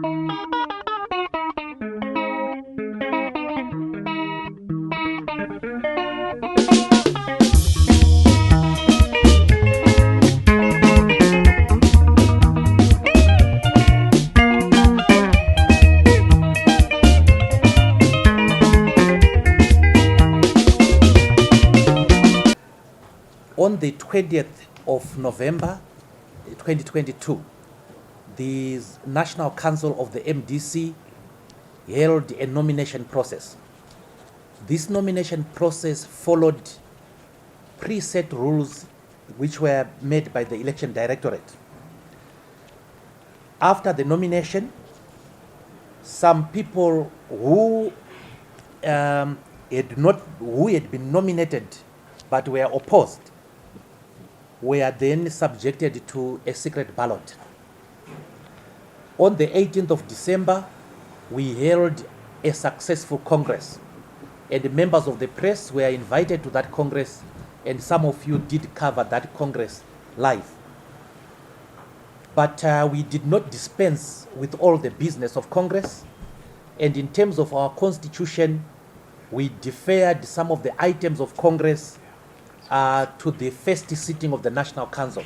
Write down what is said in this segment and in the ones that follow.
On the 20th of November 2022, the National Council of the MDC held a nomination process. This nomination process followed preset rules which were made by the Election Directorate. After the nomination, some people who had been nominated but were opposed were then subjected to a secret ballot. On the 18th of December, we held a successful Congress, and members of the press were invited to that Congress, and some of you did cover that Congress live. But we did not dispense with all the business of Congress, and in terms of our Constitution, we deferred some of the items of Congress to the first sitting of the National Council.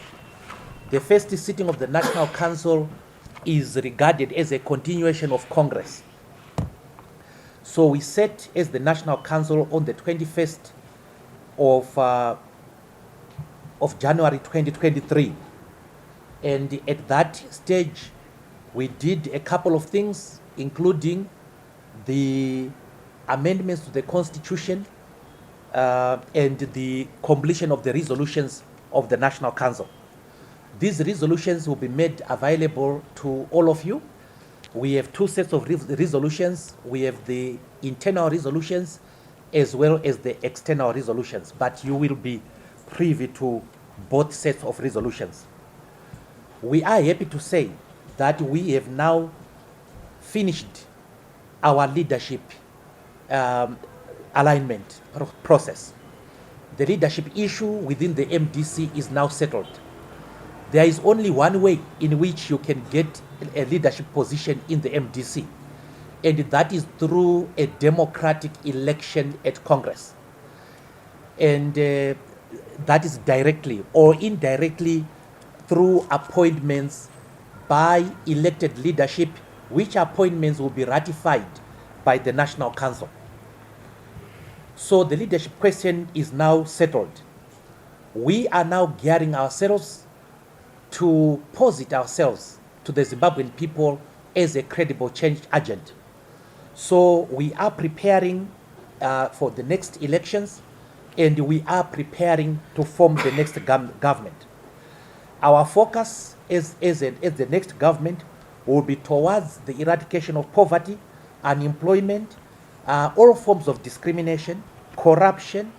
The first sitting of the National Council is regarded as a continuation of Congress. So we sat as the National Council on the 21st of January 2023. And at that stage, we did a couple of things, including the amendments to the Constitution, and the completion of the resolutions of the National Council. These resolutions will be made available to all of you. We have two sets of resolutions. We have the internal resolutions as well as the external resolutions, but you will be privy to both sets of resolutions. We are happy to say that we have now finished our leadership alignment process. The leadership issue within the MDC is now settled. There is only one way in which you can get a leadership position in the MDC, and that is through a democratic election at Congress. And that is directly or indirectly through appointments by elected leadership, which appointments will be ratified by the National Council. So the leadership question is now settled. We are now gearing ourselves to posit ourselves to the Zimbabwean people as a credible change agent. So we are preparing for the next elections, and we are preparing to form the next government. Our focus as the next government will be towards the eradication of poverty, unemployment, all forms of discrimination, corruption,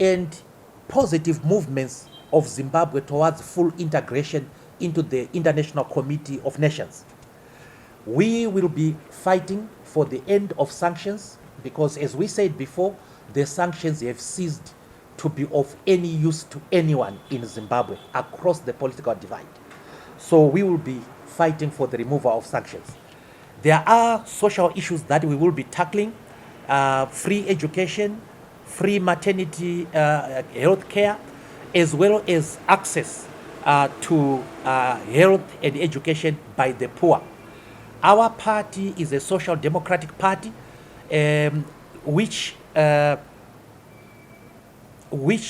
and positive movements of Zimbabwe towards full integration into the International Committee of Nations. We will be fighting for the end of sanctions because, as we said before, the sanctions have ceased to be of any use to anyone in Zimbabwe across the political divide. So we will be fighting for the removal of sanctions. There are social issues that we will be tackling: free education, free maternity health care, as well as access to health and education by the poor. Our party is a social democratic party, which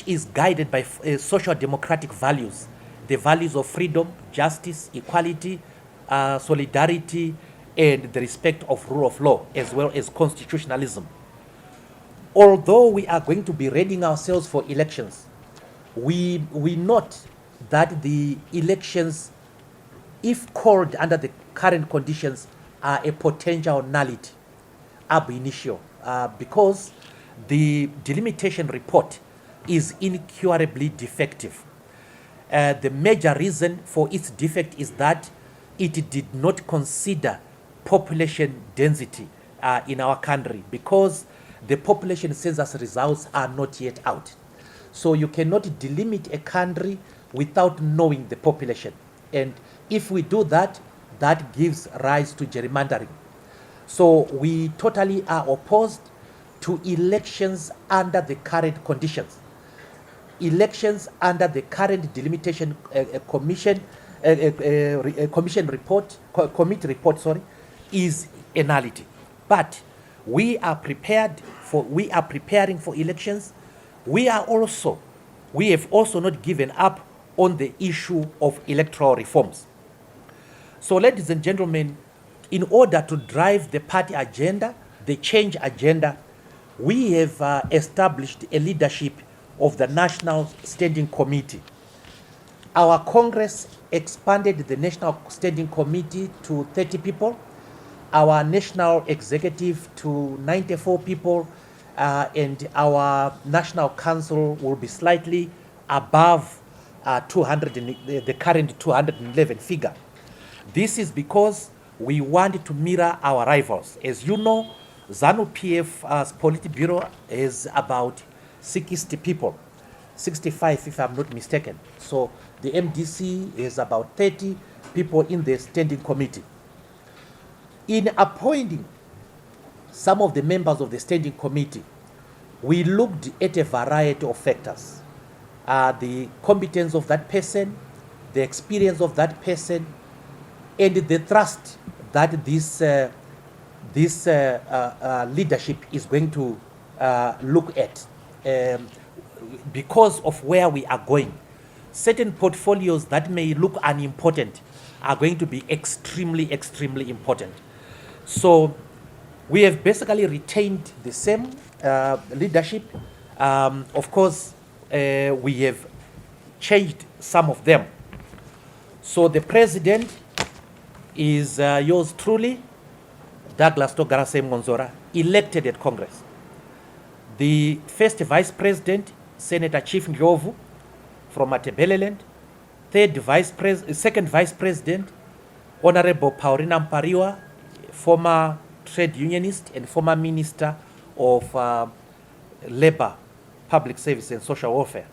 is guided by social democratic values, the values of freedom, justice, equality, solidarity, and the respect of rule of law, as well as constitutionalism. Although we are going to be readying ourselves for elections, we note that the elections, if called under the current conditions, are a potential nullity ab initio, because the delimitation report is incurably defective. The major reason for its defect is that it did not consider population density in our country, because the population census results are not yet out. So you cannot delimit a country without knowing the population. And if we do that, that gives rise to gerrymandering. So we totally are opposed to elections under the current conditions. Elections under the current delimitation commission committee report, is a nullity. But we are preparing for elections. We have also not given up on the issue of electoral reforms. So, ladies and gentlemen, in order to drive the party agenda, the change agenda, we have established a leadership of the National Standing Committee. Our Congress expanded the National Standing Committee to 30 people, our National Executive to 94 people, and our National Council will be slightly above 200, the current 211 figure. This is because we want to mirror our rivals. As you know, ZANU-PF's Politburo is about 60 people, 65 if I'm not mistaken. So the MDC is about 30 people in the standing committee. In appointing some of the members of the standing committee, we looked at a variety of factors. The competence of that person, the experience of that person, and the trust that this leadership is going to look at. Because of where we are going, certain portfolios that may look unimportant are going to be extremely, extremely important. So we have basically retained the same leadership. Of course, we have changed some of them. So the president is yours truly, Douglas Togarase Mwonzora, elected at Congress. The first vice president, Senator Chief Ndlovu from Matebeleland. Second vice president, Honorable Paulina Mpariwa, former trade unionist and former minister of labor, public service and social welfare.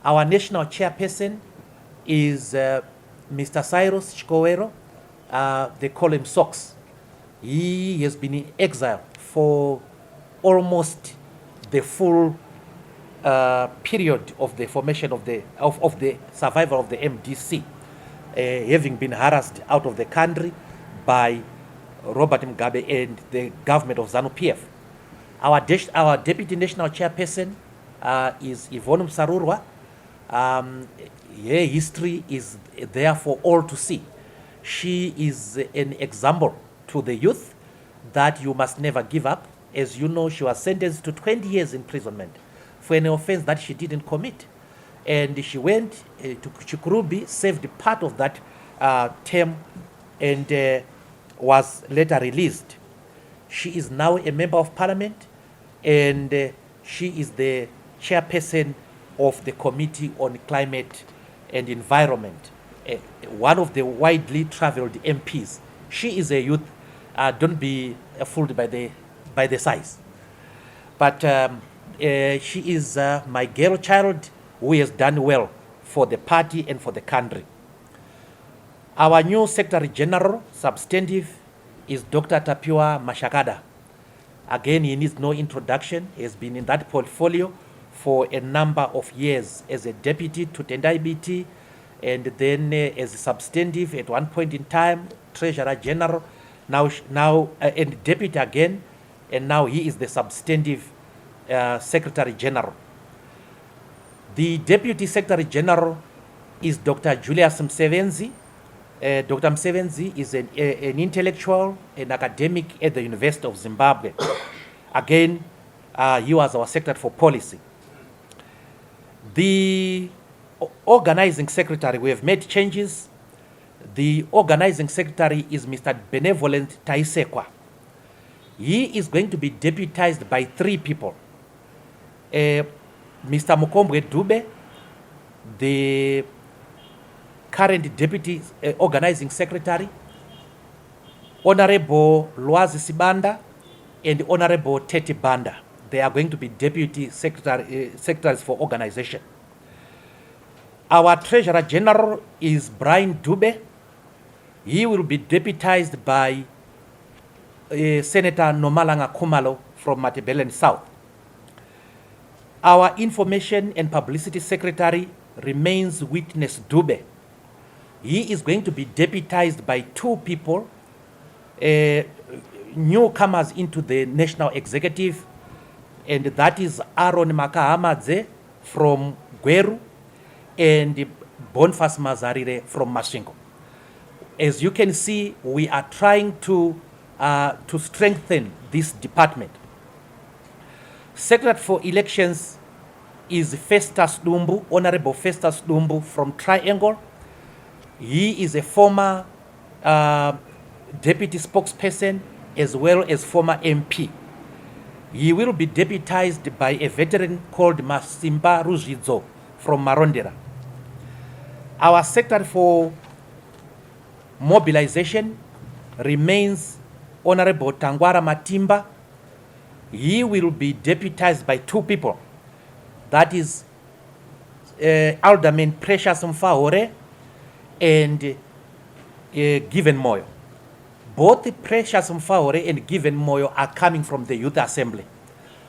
Our national chairperson is Mr. Cyrus Chikowero. They call him Sox. He has been in exile for almost the full period of the formation of the survival of the MDC, having been harassed out of the country by Robert Mugabe and the government of ZANU-PF. Our deputy national chairperson is Yvonne Msarurwa. Her history is there for all to see. She is an example to the youth that you must never give up. As you know, she was sentenced to 20 years imprisonment for an offense that she didn't commit. And she went to Chikurubi, served part of that term, and was later released. She is now a member of parliament, and she is the chairperson of the Committee on Climate and Environment, one of the widely traveled MPs. She is a youth. Don't be fooled by the size. But she is my girl child who has done well for the party and for the country. Our new Secretary General, substantive, is Dr. Tapiwa Mashakada. Again, he needs no introduction. He has been in that portfolio for a number of years as a deputy to Tendai BT, and then as a substantive at one point in time, Treasurer General, now and deputy again, and now he is the substantive Secretary General. The Deputy Secretary General is Dr. Julius Msevenzi. Dr. Msevenzi is an intellectual, an academic at the University of Zimbabwe. Again, he was our Secretary for Policy. The organizing secretary, we have made changes. The organizing secretary is Mr. Benevolent Taisekwa. He is going to be deputized by 3 people. Mr. Mukombwe Dube, the current deputy organizing secretary, Honorable Lwazi Sibanda, and Honorable Teti Banda. They are going to be deputy secretaries for organization. Our Treasurer General is Brian Dube. He will be deputized by Senator Nomalanga Kumalo from Matabeleland South. Our Information and Publicity Secretary remains Witness Dube. He is going to be deputized by two people, newcomers into the National Executive, and that is Aaron Makahamadze from Gweru and Boniface Mazarire from Masvingo. As you can see, we are trying to strengthen this department. Secretary for Elections is Festus Dumbu, Honorable Festus Dumbu from Triangle. He is a former deputy spokesperson as well as former MP. He will be deputized by a veteran called Masimba Rujidzo from Marondera. Our Secretary for Mobilization remains Honorable Tangwara Matimba. He will be deputized by two people. That is Alderman Precious Mfaore and Given Moyo. Both Precious Mfaore and Given Moyo are coming from the Youth Assembly.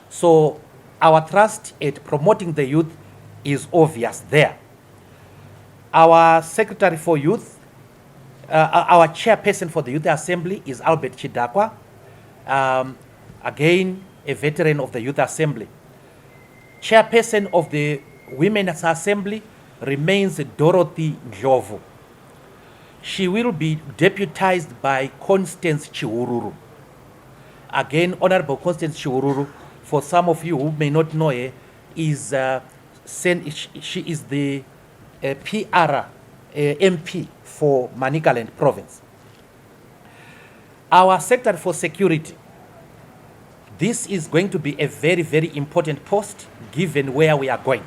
So our thrust at promoting the youth is obvious there. Our Secretary for Youth, our chairperson for the Youth Assembly is Albert Chidakwa, again a veteran of the Youth Assembly. Chairperson of the Women's Assembly remains Dorothy Njovu. She will be deputized by Constance Chiwururu. Again, Honorable Constance Chiwururu, for some of you who may not know her, is she is the PR MP for Manicaland Province. Our Secretary for Security, this is going to be a very, very important post given where we are going.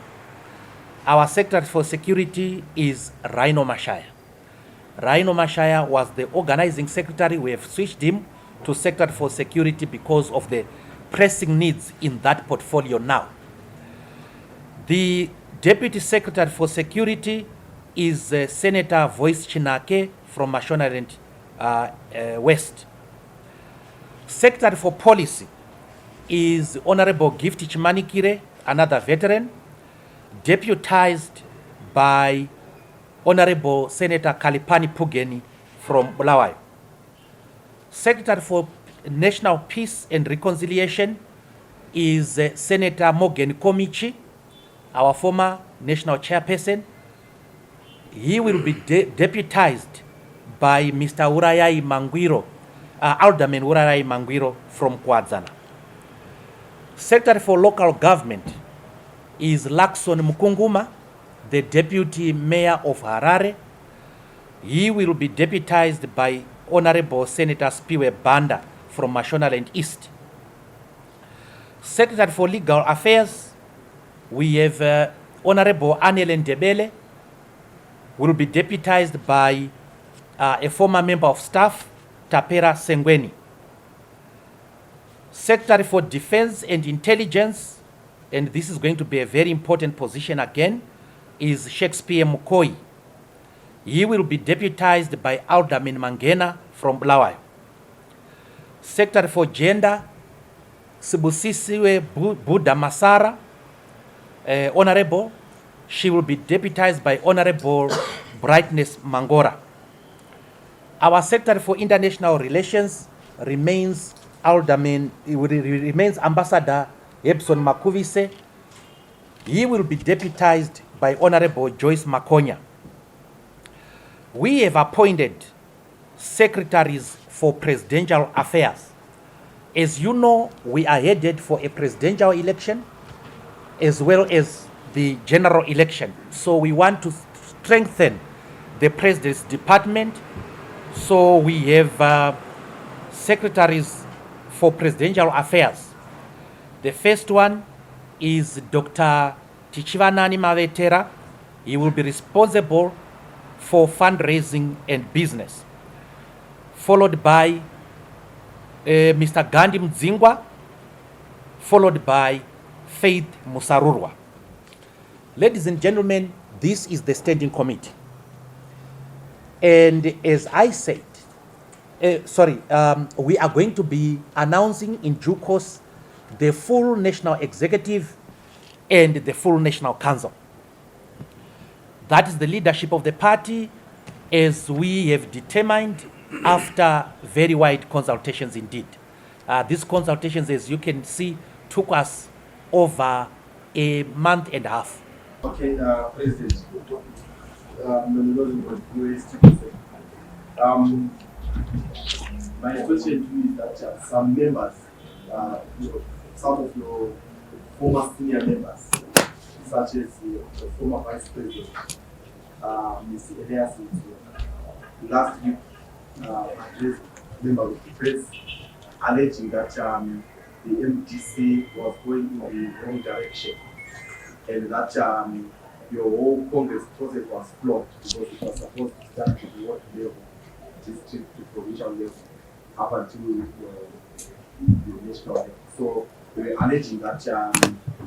Our Secretary for Security is Rhino Mashaya. Rhino Mashaya was the organizing secretary. We have switched him to Secretary for Security because of the pressing needs in that portfolio now. The Deputy Secretary for Security is Senator Voice Chinake from Mashonaland West. Secretary for Policy is Honorable Gift Chimanikire, another veteran, deputized by Honorable Senator Kalipani Pugeni from Bulawayo. Secretary for National Peace and Reconciliation is Senator Morgan Komichi, our former national chairperson. He will be deputized by Mr. Urayai Mangwiro, Alderman Urayai Mangwiro from Kwadzana. Secretary for Local Government is Lakson Mukunguma, the Deputy Mayor of Harare. He will be deputized by Honorable Senator Spiwe Banda from Mashonaland East. Secretary for Legal Affairs, we have Honorable Anelen Debele, will be deputized by a former member of staff, Tapera Sengweni. Secretary for Defense and Intelligence, and this is going to be a very important position again, is Shakespeare Mukoi. He will be deputized by Alderman Mangena from Bulawayo. Secretary for Gender, Sibusisiwe Buda Masara, Honorable. She will be deputized by Honorable Brightness Mangora. Our Secretary for International Relations remains Ambassador Ebson Makuvise. He will be deputized by Honorable Joyce Makonya. We have appointed secretaries for presidential affairs. As you know, we are headed for a presidential election as well as the general election. So we want to strengthen the president's department. So we have secretaries for presidential affairs. The first one is Dr. Tichivanani Mavetera. He will be responsible for fundraising and business. Followed by Mr. Gandhi Mdzingwa, followed by Faith Musarurwa. Ladies and gentlemen, this is the standing committee. And as I said, we are going to be announcing in due course the full national executive and the full national council. That is the leadership of the party as we have determined after very wide consultations indeed. These consultations, as you can see, took us over a month and a half. Okay, President, my question to you is that some members, some of your former senior members, such as the former Vice President, Mr. Elias, last week addressed members of the press alleging that the MDC was going in the wrong direction and that your whole Congress process was flawed because it was supposed to start at the ward level, district to provincial level, up until the national level. So we were alleging that the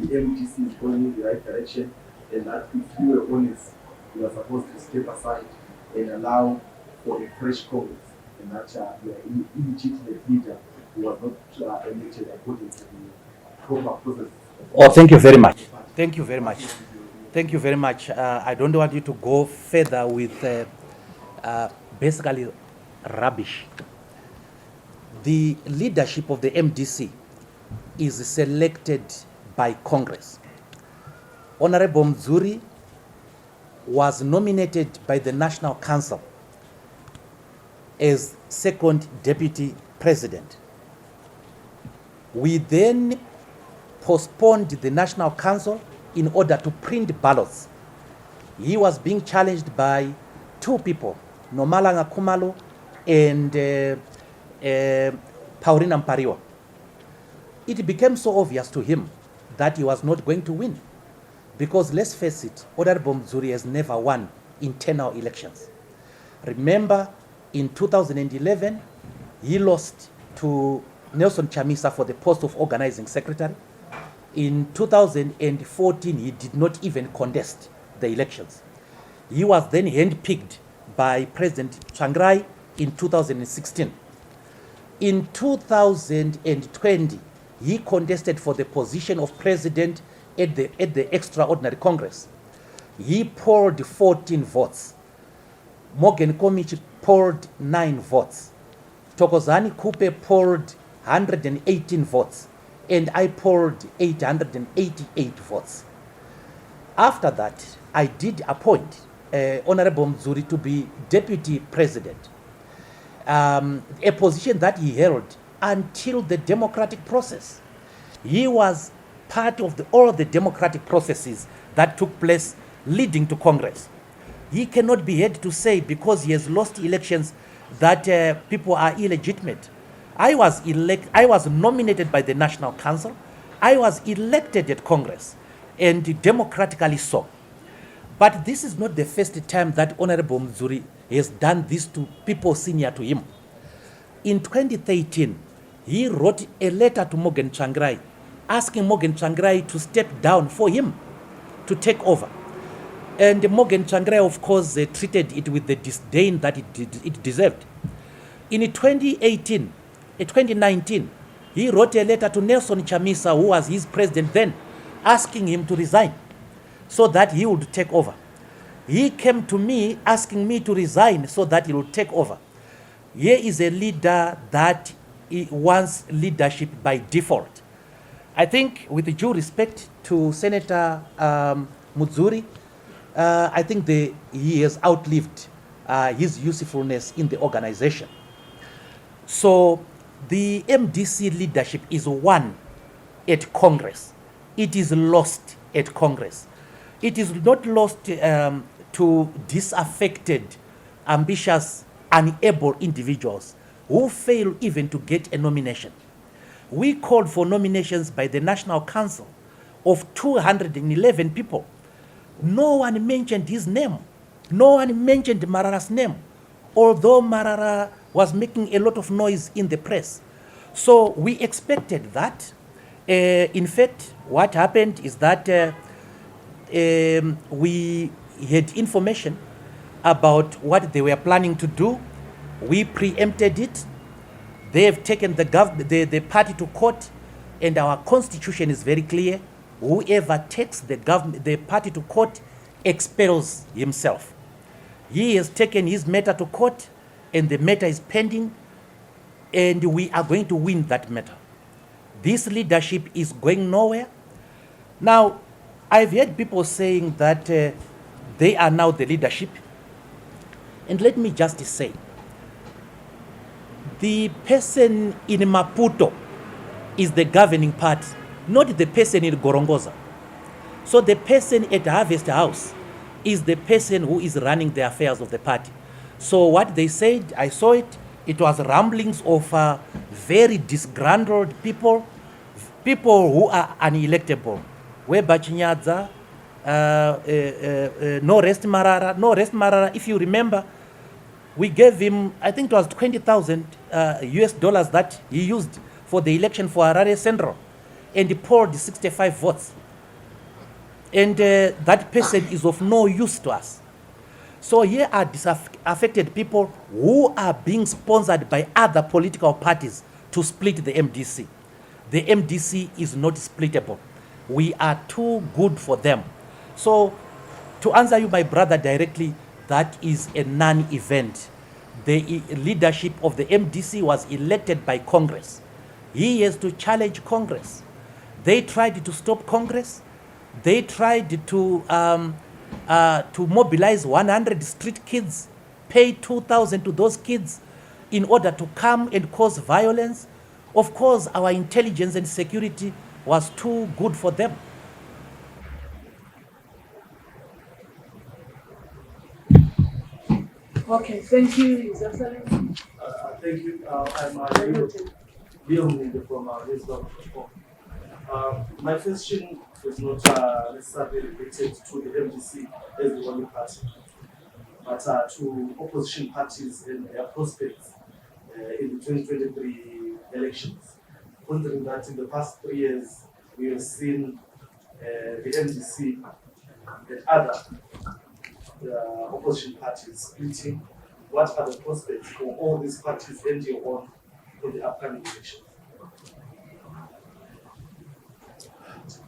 MDC is going in the right direction and that if you were honest, you were supposed to step aside and allow for a fresh Congress and that you are an illegitimate leader who was not elected according to the proper process. Oh, thank you very much. Thank you very much. Thank you very much. I don't want you to go further with basically rubbish. The leadership of the MDC is selected by Congress. Honorable Mudzuri was nominated by the National Council as second deputy president. We then postponed the National Council in order to print ballots. He was being challenged by two people, Nomalanga Kumalo and Paulina Mpariwa. It became so obvious to him that he was not going to win because, let's face it, Honorable Mudzuri has never won internal elections. Remember, in 2011, he lost to Nelson Chamisa for the post of organizing secretary. In 2014, he did not even contest the elections. He was then handpicked by President Tsvangirai in 2016. In 2020, he contested for the position of president at the Extraordinary Congress. He polled 14 votes. Morgan Komichi polled 9 votes. Thokozani Kupe polled 118 votes. And I polled 888 votes. After that, I did appoint Honorable Mudzuri to be deputy president, a position that he held until the democratic process. He was part of all the democratic processes that took place leading to Congress. He cannot be heard to say because he has lost elections that people are illegitimate. I was nominated by the National Council. I was elected at Congress, and democratically so. But this is not the first time that Honorable Mudzuri has done this to people senior to him. In 2013, he wrote a letter to Morgan Tsvangirai asking Morgan Tsvangirai to step down for him to take over. And Morgan Tsvangirai, of course, treated it with the disdain that it deserved. In 2019, he wrote a letter to Nelson Chamisa, who was his president then, asking him to resign so that he would take over. He came to me asking me to resign so that he would take over. Here is a leader that wants leadership by default. I think, with due respect to Senator Mudzuri, I think he has outlived his usefulness in the organization. So the MDC leadership is won at Congress. It is lost at Congress. It is not lost to disaffected, ambitious, unable individuals who fail even to get a nomination. We called for nominations by the National Council of 211 people. No one mentioned his name. No one mentioned Marara's name, although Marara was making a lot of noise in the press. So we expected that. In fact, what happened is that we had information about what they were planning to do. We preempted it. They have taken the party to court, and our constitution is very clear. Whoever takes the party to court expels himself. He has taken his matter to court, and the matter is pending, and we are going to win that matter. This leadership is going nowhere. Now, I've heard people saying that they are now the leadership. And let me just say, the person in Maputo is the governing party, not the person in Gorongosa. So the person at Harvest House is the person who is running the affairs of the party. So what they said, I saw it, it was rumblings of very disgruntled people who are unelectable. Weba Chinyadza, no rest Marara, if you remember, we gave him, I think it was 20,000 US dollars that he used for the election for Harare Central, and he poured 65 votes. And that person is of no use to us. So here are disaffected people who are being sponsored by other political parties to split the MDC. The MDC is not splittable. We are too good for them. So to answer you, my brother, directly, that is a non-event. The leadership of the MDC was elected by Congress. He has to challenge Congress. They tried to stop Congress. They tried to mobilize 100 street kids, pay 2,000 to those kids in order to come and cause violence. Of course, our intelligence and security was too good for them. Okay, thank you, His Excellency. Thank you. I'm Leo from Wisdom. My question is not necessarily related to the MDC as the only party, but to opposition parties and their prospects in the 2023 elections. Considering that in the past 3 years, we have seen the MDC and other opposition parties splitting. What are the prospects for all these parties ending on in the upcoming elections?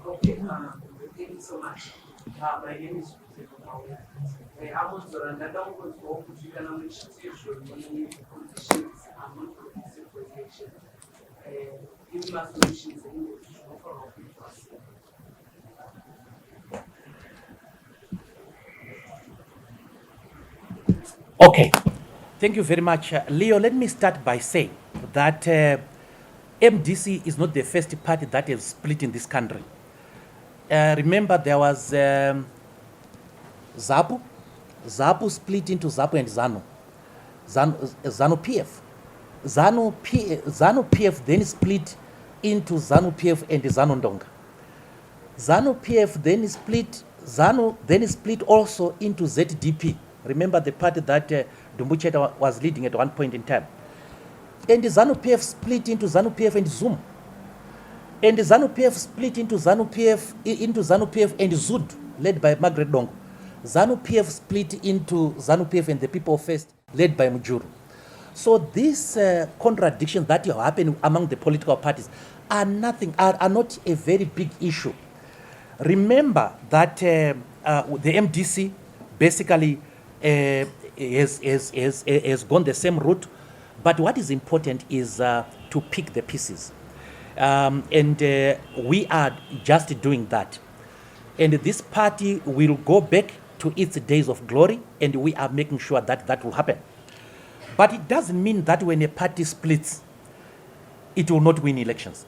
Okay, thank you so much. My name is Mwonzora, and I don't want to open to you and I'm conditions are not conducive for election. Giving us solutions and offer of us. Okay, thank you very much. Leo, let me start by saying that MDC is not the first party that has split in this country. Remember, there was ZAPU. ZAPU split into ZAPU and ZANU. ZANU PF. ZANU PF then split into ZANU PF and ZANU Ndonga. ZANU PF then split, ZANU then split also into ZDP. Remember the party that Dumbucheta was leading at one point in time. And the ZANU PF split into ZANU PF and Zoom. And the ZANU PF split into ZANU PF and ZUD, led by Margaret Dongo. ZANU PF split into ZANU PF and the People First, led by Mudzuri. So these contradictions that are happening among the political parties are not a very big issue. Remember that the MDC basically has gone the same route, but what is important is to pick the pieces. And we are just doing that. And this party will go back to its days of glory, and we are making sure that that will happen. But it doesn't mean that when a party splits, it will not win elections.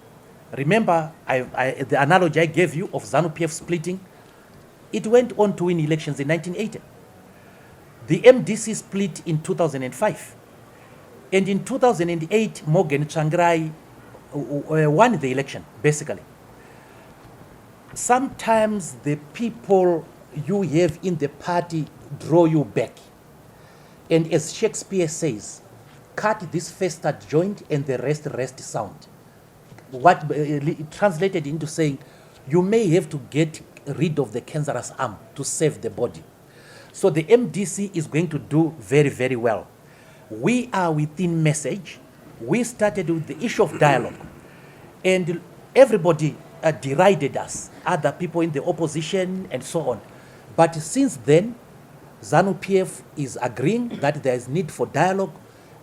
Remember, the analogy I gave you of ZANU-PF splitting, it went on to win elections in 1980. The MDC split in 2005. And in 2008, Morgan Tsvangirai won the election, basically. Sometimes the people you have in the party draw you back. And as Shakespeare says, cut this first joint and the rest sound. What translated into saying, you may have to get rid of the cancerous arm to save the body. So the MDC is going to do very, very well. We are within message. We started with the issue of dialogue, and everybody derided us, other people in the opposition and so on. But since then, ZANU-PF is agreeing that there is need for dialogue.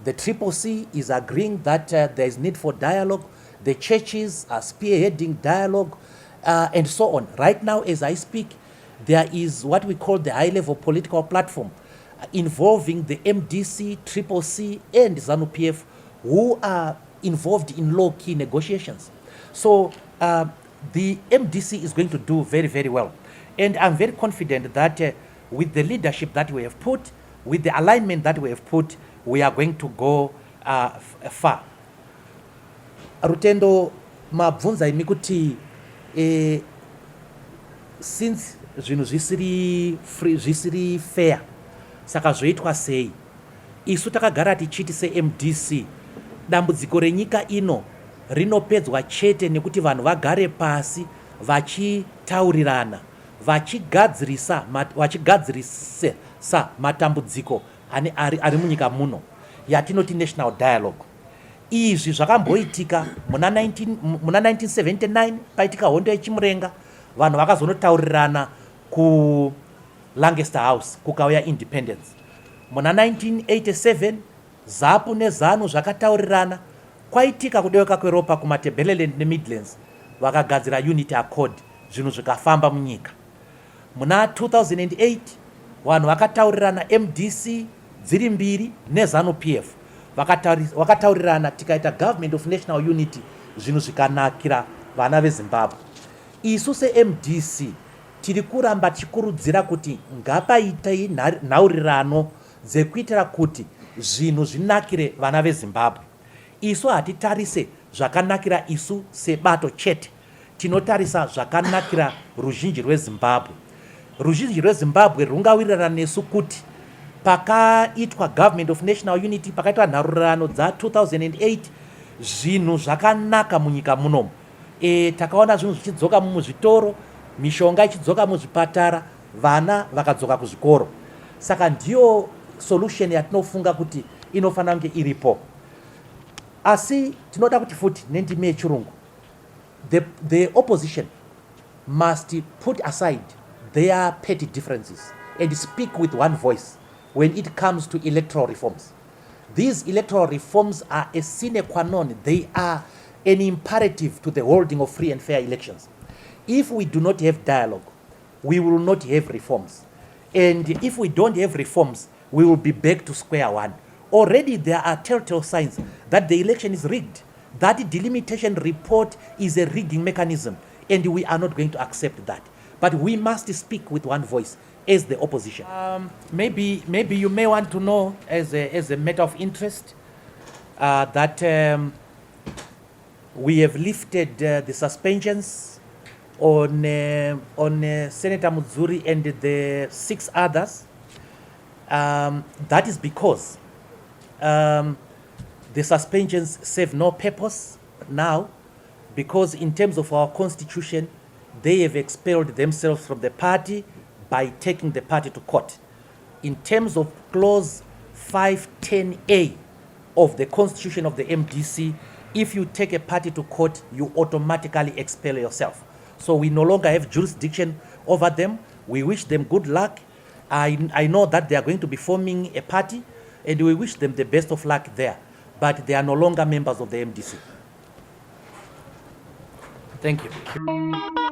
The Triple C is agreeing that there is need for dialogue. The churches are spearheading dialogue, and so on. Right now, as I speak, there is what we call the high-level political platform involving the MDC, Triple C, and ZANU-PF, who are involved in low-key negotiations. So the MDC is going to do very, very well. And I'm very confident that with the leadership that we have put, with the alignment that we have put, we are going to go far. Rutendo mabvunza imi kuti since zvinhu zvisiri fair saka zvoitwa sei, isu takagara tichiti se-MDC dambudziko renyika ino rinopedzwa chete nekuti vanhu vagare pasi vachitaurirana, vachigadzirisa matambudziko ari munyika muno yatinoti national dialogue. Izvi zvakamboitika muna 1979 paitika hondo yechimurenga, vanhu vakazonotaurirana ku Lancaster House kukauya independence. Muna 1987 ZAPU neZANU zvakataurirana, kwaitika kudeuka kweropa kumatebeleland neMidlands, vakagadzira unity accord, zvinhu zvikafamba munyika. Muna 2008 vanhu vakataurirana, MDC dziri mbiri neZANU-PF vakataurirana, tikaita government of national unity zvinhu zvikanakira vana veZimbabwe. Isu se-MDC tiri kuramba tichikurudzira kuti ngapaitei nhaurirano dzekuitira kuti zvinhu zvinakire vana veZimbabwe. Isu hatitarise zvakanakira isu sebato chete, tinotarisa zvakanakira ruzhinji rweZimbabwe. Ruzhinji rweZimbabwe rungawirirana nesu kuti pakaitwa government of national unity, pakaitwa nharurirano dza 2008, zvinhu zvakanaka munyika munomu. Takaona zvinhu zvichidzoka muzvitoro, mishonga ichidzoka muzvipatara, vana vakadzoka kuzvikoro. Saka ndiyo solution yatinofunga kuti inofanira kunge iripo. Asi tinoda kuti futi nendimi yechirungu, the opposition must put aside their petty differences and speak with one voice when it comes to electoral reforms. These electoral reforms are a sine qua non. They are an imperative to the holding of free and fair elections. If we do not have dialogue, we will not have reforms. And if we don't have reforms, we will be back to square one. Already there are telltale signs that the election is rigged. That delimitation report is a rigging mechanism, and we are not going to accept that. But we must speak with one voice as the opposition. Maybe you may want to know, as a matter of interest, that we have lifted the suspensions on Senator Mudzuri and the 6 others. That is because the suspensions serve no purpose now, because in terms of our constitution, they have expelled themselves from the party by taking the party to court. In terms of clause 510A of the constitution of the MDC, if you take a party to court, you automatically expel yourself. So we no longer have jurisdiction over them. We wish them good luck. I know that they are going to be forming a party, and we wish them the best of luck there. But they are no longer members of the MDC. Thank you.